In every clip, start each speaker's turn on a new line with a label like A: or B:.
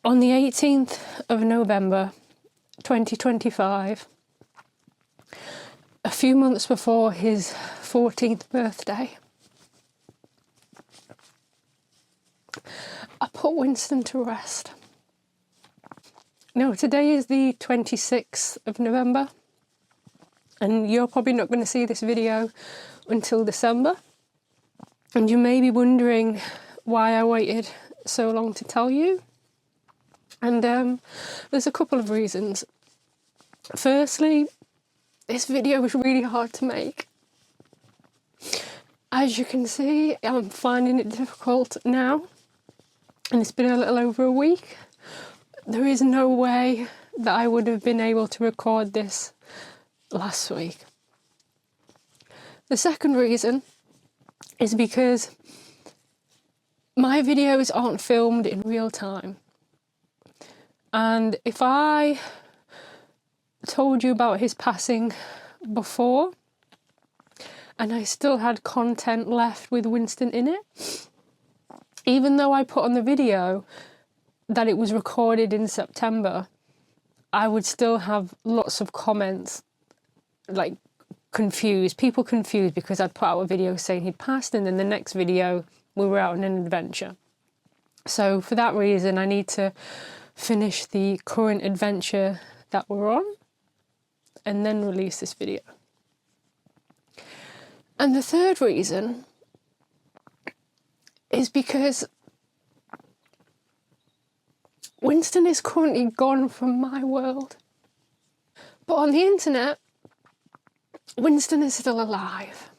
A: On the 18th of November 2025, a few months before his 14th birthday, I put Winston to rest. Now, today is the 26th of November, and you're probably not going to see this video until December. And you may be wondering why I waited so long to tell you. And there's a couple of reasons. Firstly, this video was really hard to make. As you can see, I'm finding it difficult now, and it's been a little over a week. There is no way that I would have been able to record this last week. The second reason is because my videos aren't filmed in real time. And if I told you about his passing before, and I still had content left with Winston in it, even though I put on the video that it was recorded in September, I would still have lots of comments, like people confused because I'd put out a video saying he'd passed, and then the next video we were out on an adventure. So for that reason, I need to finish the current adventure that we're on and then release this video. And the third reason is because Winston is currently gone from my world. But on the internet, Winston is still alive.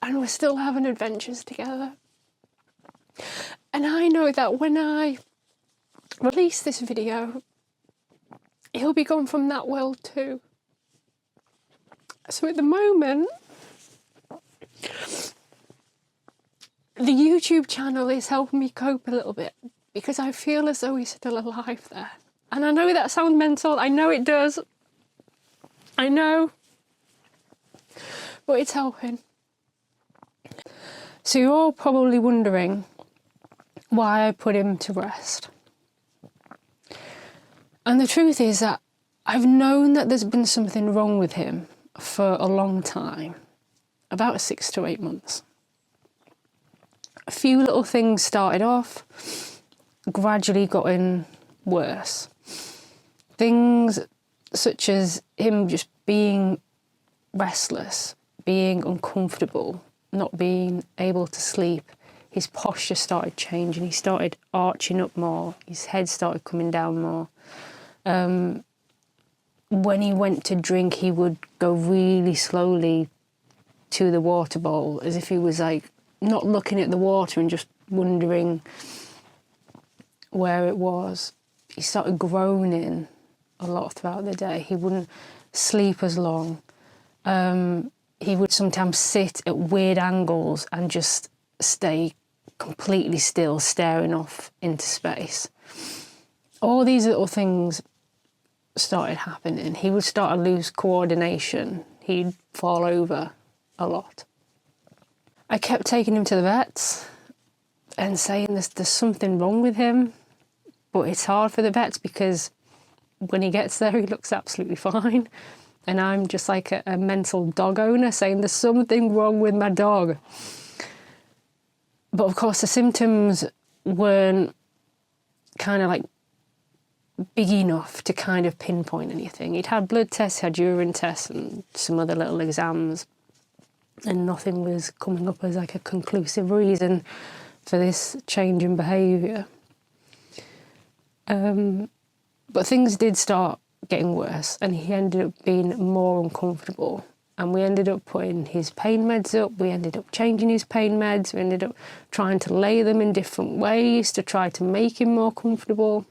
A: And we're still having adventures together. And I know that when I release this video, he'll be gone from that world too. So at the moment, the YouTube channel is helping me cope a little bit, because I feel as though he's still alive there. And I know that sounds mental, I know it does. I know. But it's helping. So you're all probably wondering why I put him to rest. And the truth is that I've known that there's been something wrong with him for a long time, about 6 to 8 months. A few little things started off, gradually gotten worse. Things such as him just being restless, being uncomfortable, not being able to sleep. His posture started changing, he started arching up more, his head started coming down more. When he went to drink, he would go really slowly to the water bowl, as if he was like not looking at the water and just wondering where it was. He started groaning a lot throughout the day. He wouldn't sleep as long. He would sometimes sit at weird angles and just stay completely still, staring off into space. All these little things started happening. He would start to lose coordination. He'd fall over a lot. I kept taking him to the vets and saying there's something wrong with him, but it's hard for the vets because when he gets there, he looks absolutely fine. And I'm just like a mental dog owner saying there's something wrong with my dog. But of course, the symptoms weren't kind of like big enough to kind of pinpoint anything. He'd had blood tests, had urine tests and some other little exams, and nothing was coming up as like a conclusive reason for this change in behaviour. But things did start getting worse, and he ended up being more uncomfortable, and we ended up putting his pain meds up, we ended up changing his pain meds, we ended up trying to lay them in different ways to try to make him more comfortable.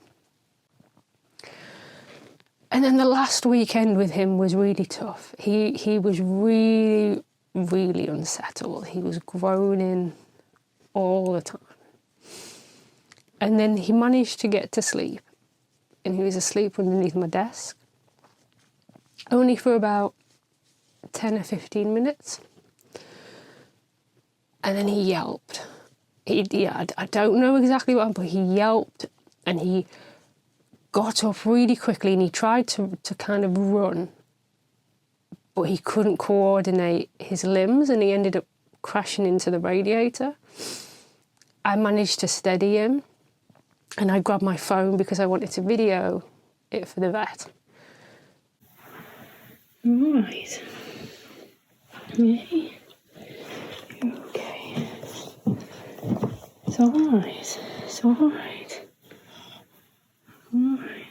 A: And then the last weekend with him was really tough. He was really, really unsettled. He was groaning all the time. And then he managed to get to sleep, and he was asleep underneath my desk, only for about 10 or 15 minutes. And then he yelped. I don't know exactly what, but he yelped and he got up really quickly and he tried to kind of run, but he couldn't coordinate his limbs and he ended up crashing into the radiator. I managed to steady him and I grabbed my phone because I wanted to video it for the vet.
B: Right. Yeah. Okay. It's alright. It's alright. Alright.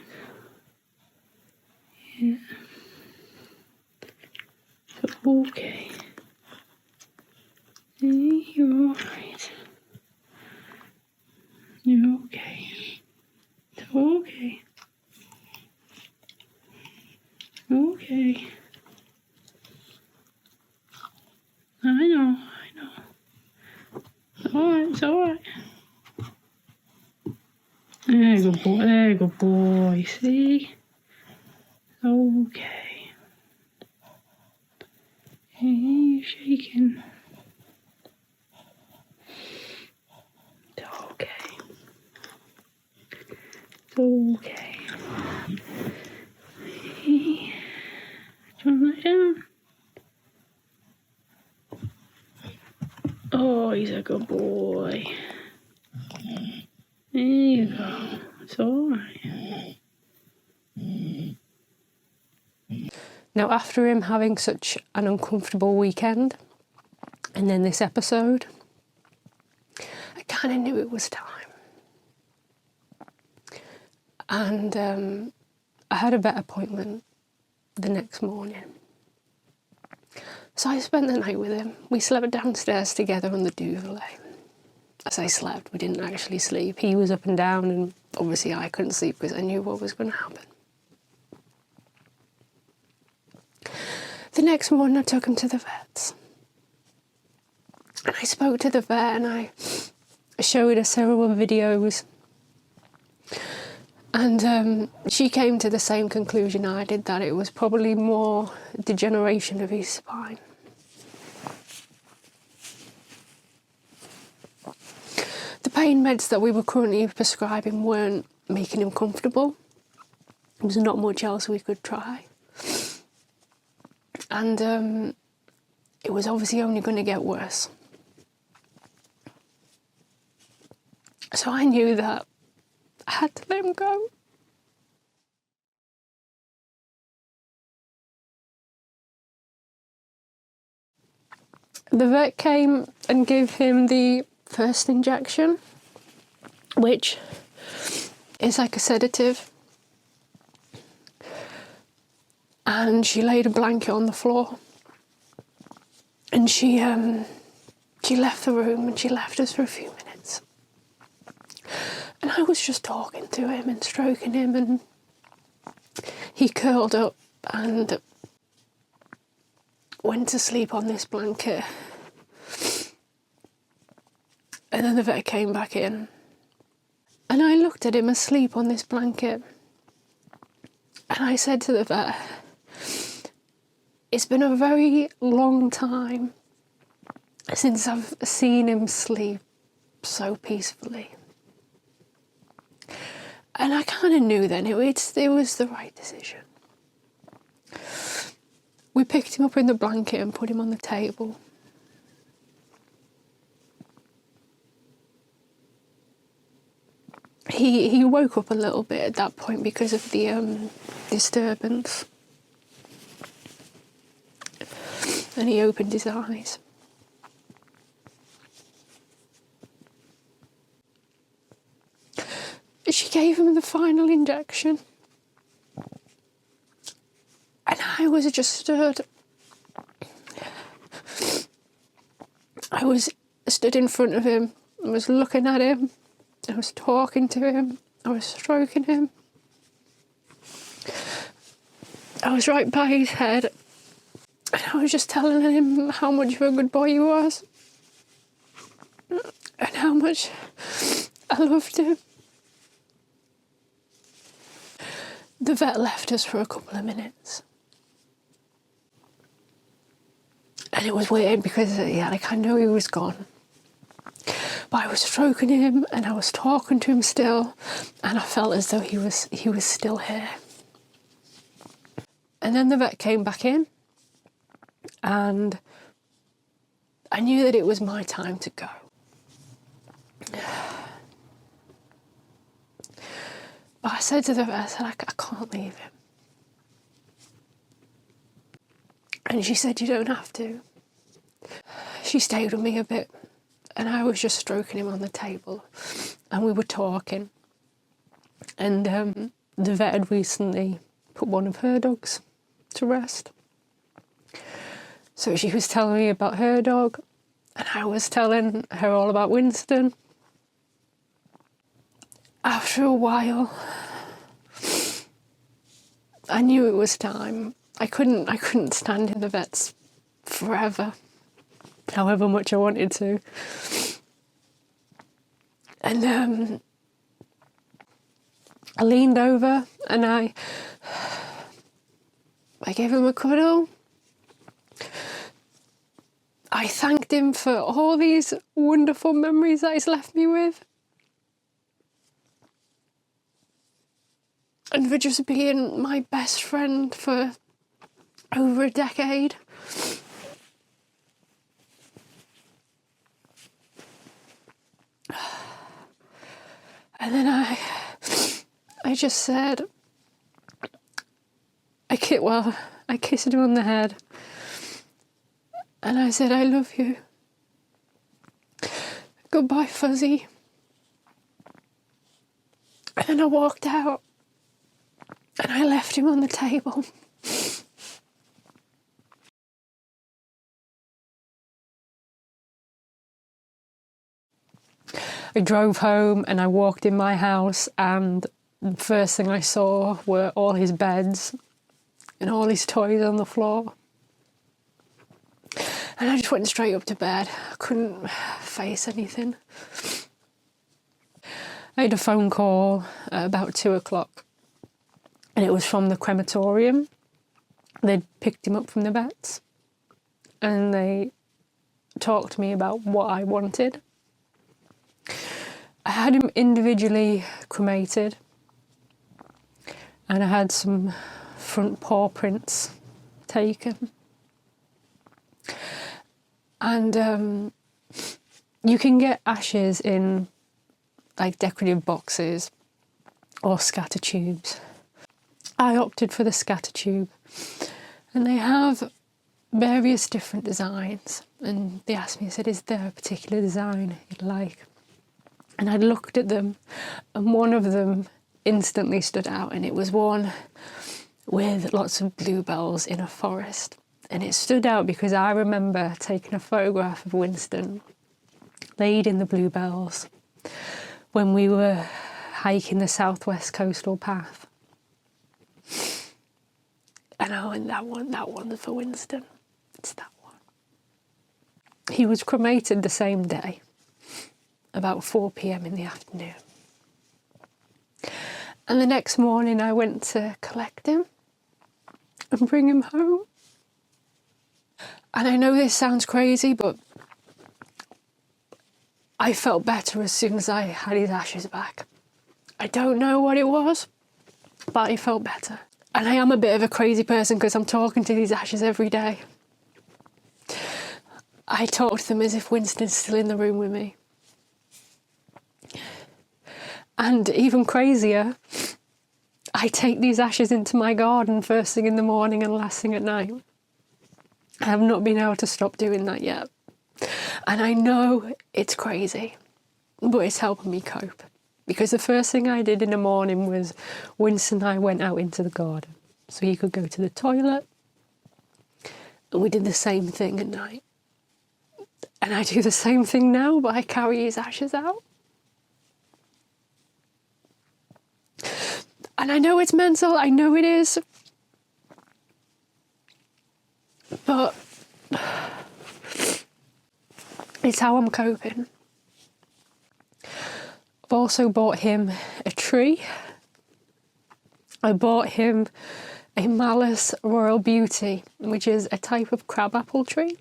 B: Yeah. It's okay. Yeah, you're alright. You're okay. It's okay. Okay. I know. It's alright, it's alright. There, good boy, there, good boy, see? Okay. Hey, you're shaking. It's okay. It's okay. Hey, do you want to lie down? Oh, he's a good boy. There you go. It's alright.
A: Now, after him having such an uncomfortable weekend, and then this episode, I kind of knew it was time. And I had a vet appointment the next morning. So I spent the night with him. We slept downstairs together on the duvet. As I slept, we didn't actually sleep. He was up and down, and obviously I couldn't sleep because I knew what was going to happen. The next morning I took him to the vets. And I spoke to the vet and I showed her several videos. And she came to the same conclusion I did, that it was probably more degeneration of his spine. The pain meds that we were currently prescribing weren't making him comfortable. There was not much else we could try. And it was obviously only going to get worse. So I knew that I had to let him go. The vet came and gave him the first injection, which is like a sedative. And she laid a blanket on the floor. And she left the room and she left us for a few minutes. And I was just talking to him and stroking him, and he curled up and went to sleep on this blanket. And then the vet came back in. And I looked at him asleep on this blanket. And I said to the vet, it's been a very long time since I've seen him sleep so peacefully. And I kind of knew then it was the right decision. We picked him up in the blanket and put him on the table. He woke up a little bit at that point because of the disturbance. And he opened his eyes. She gave him the final injection. And I was just stood. I was stood in front of him. I was looking at him. I was talking to him. I was stroking him. I was right by his head. And I was just telling him how much of a good boy he was. And how much I loved him. The vet left us for a couple of minutes. And it was weird because, I knew he was gone. But I was stroking him and I was talking to him still, and I felt as though he was still here. And then the vet came back in, and I knew that it was my time to go. But I said to the vet, I said, I can't leave him. And she said, you don't have to. She stayed with me a bit, and I was just stroking him on the table, and we were talking. And the vet had recently put one of her dogs to rest. So she was telling me about her dog, and I was telling her all about Winston. After a while, I knew it was time. I couldn't stand in the vets forever, however much I wanted to. And I leaned over and I gave him a cuddle. I thanked him for all these wonderful memories that he's left me with. And for just being my best friend for over a decade. And then I just said, I kissed him on the head. And I said, I love you. Goodbye, Fuzzy. And then I walked out. And I left him on the table. I drove home and I walked in my house, and the first thing I saw were all his beds and all his toys on the floor. And I just went straight up to bed. I couldn't face anything. I had a phone call at about 2 o'clock. And it was from the crematorium. They'd picked him up from the vets, and they talked to me about what I wanted. I had him individually cremated, and I had some front paw prints taken. And you can get ashes in like decorative boxes or scatter tubes. I opted for the scatter tube, and they have various different designs, and they asked me, I said, is there a particular design you'd like? And I looked at them, and one of them instantly stood out, and it was one with lots of bluebells in a forest. And it stood out because I remember taking a photograph of Winston laid in the bluebells when we were hiking the southwest coastal path. And I went, that one's for Winston. It's that one. He was cremated the same day, about 4 p.m. in the afternoon. And the next morning I went to collect him and bring him home. And I know this sounds crazy, but I felt better as soon as I had his ashes back. I don't know what it was, but I felt better. And I am a bit of a crazy person because I'm talking to these ashes every day. I talk to them as if Winston's still in the room with me. And even crazier, I take these ashes into my garden first thing in the morning and last thing at night. I have not been able to stop doing that yet. And I know it's crazy, but it's helping me cope. Because the first thing I did in the morning was Winston and I went out into the garden so he could go to the toilet. And we did the same thing at night. And I do the same thing now, but I carry his ashes out. And I know it's mental, I know it is. But it's how I'm coping. I've also bought him a tree. I bought him a Malus Royal Beauty, which is a type of crabapple tree.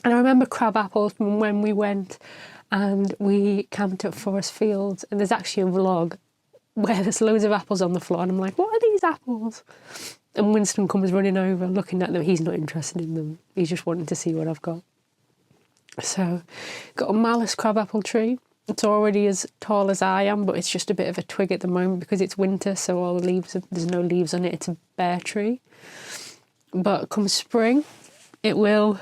A: And I remember crabapple from when we went and we camped at Forest Fields, and there's actually a vlog where there's loads of apples on the floor, and I'm like, what are these apples? And Winston comes running over, looking at them. He's not interested in them. He's just wanting to see what I've got. So, got a malice crabapple tree. It's already as tall as I am, but it's just a bit of a twig at the moment because it's winter, so all the leaves, there's no leaves on it. It's a bare tree. But come spring, it will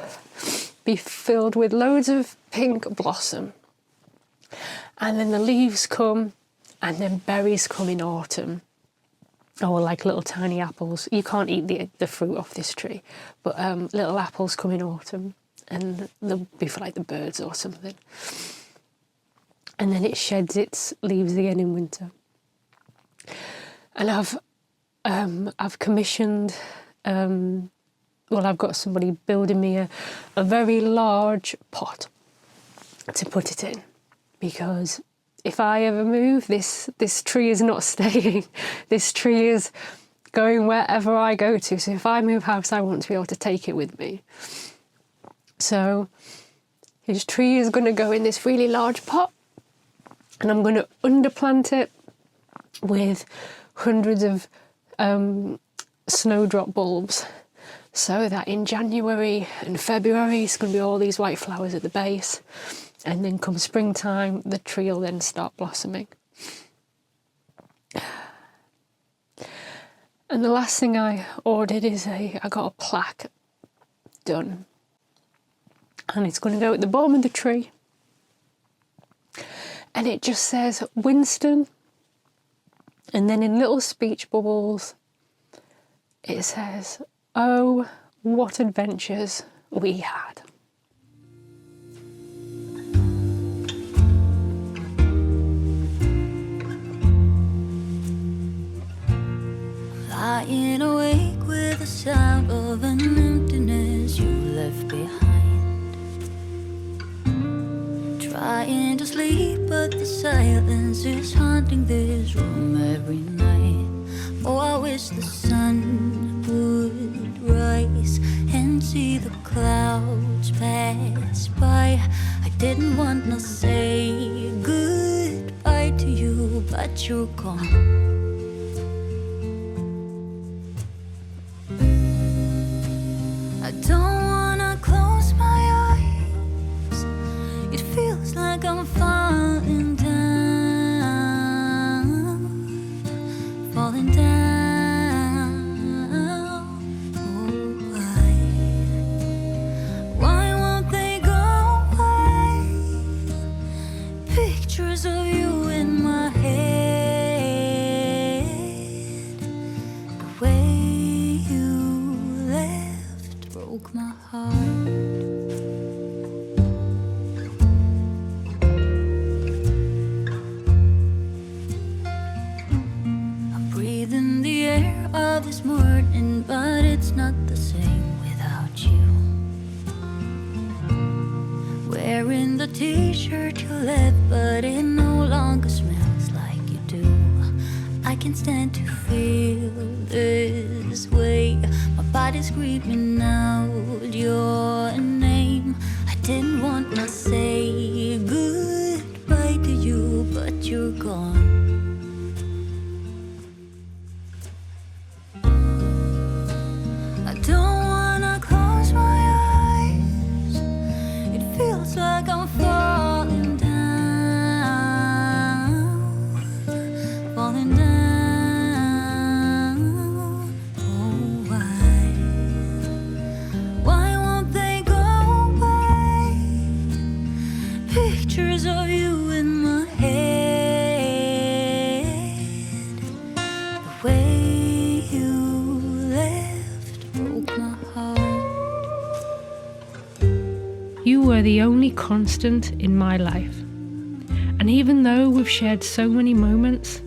A: be filled with loads of pink blossom. And then the leaves come, and then berries come in autumn. Oh, like little tiny apples. You can't eat the fruit off this tree, but little apples come in autumn, and they'll be for like the birds or something. And then it sheds its leaves again in winter. And I've commissioned. I've got somebody building me a very large pot to put it in, because if I ever move, this tree is not staying. This tree is going wherever I go to. So if I move house, I want to be able to take it with me. So his tree is going to go in this really large pot, and I'm going to underplant it with hundreds of snowdrop bulbs, so that in January and February it's going to be all these white flowers at the base. And then come springtime, the tree will then start blossoming. And the last thing I ordered is I got a plaque done. And it's going to go at the bottom of the tree. And it just says Winston. And then in little speech bubbles, it says, "Oh, what adventures we had."
C: Lying awake with the sound of an emptiness you left behind. Trying to sleep, but the silence is haunting this room every night. Oh, I wish the sun would rise and see the clouds pass by. I didn't want to say goodbye to you, but you're gone. I don't wanna close my eyes. It feels like I'm falling down, falling down. Oh, why won't they go away? Pictures of you in my head. The way you left broke my heart. I'm breathing the air of this morning, but it's not the same without you. Wearing the t-shirt you left, but it no longer smells like you do. I can't stand to feel this way. My body's screaming out your name. I didn't want to say goodbye to you, but you're gone. I don't wanna close my eyes. It feels like I'm falling down, falling down. Why won't they go away? Pictures of you in my head. The way you left broke my heart.
B: You were the only constant in my life. And even though we've shared so many moments,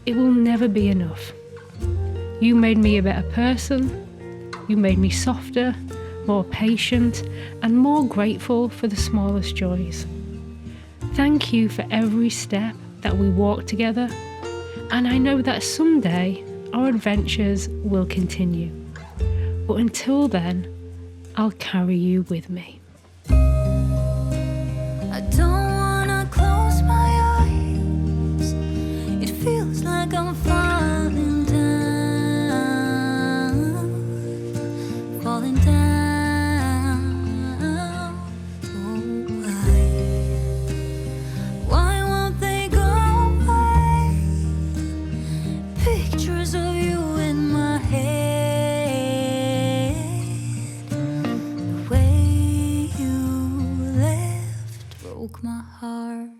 B: it will never be enough. You made me a better person. You made me softer, more patient, and more grateful for the smallest joys. Thank you for every step that we walked together, and I know that someday our adventures will continue. But until then, I'll carry you with me.
C: I don't wanna left broke my heart.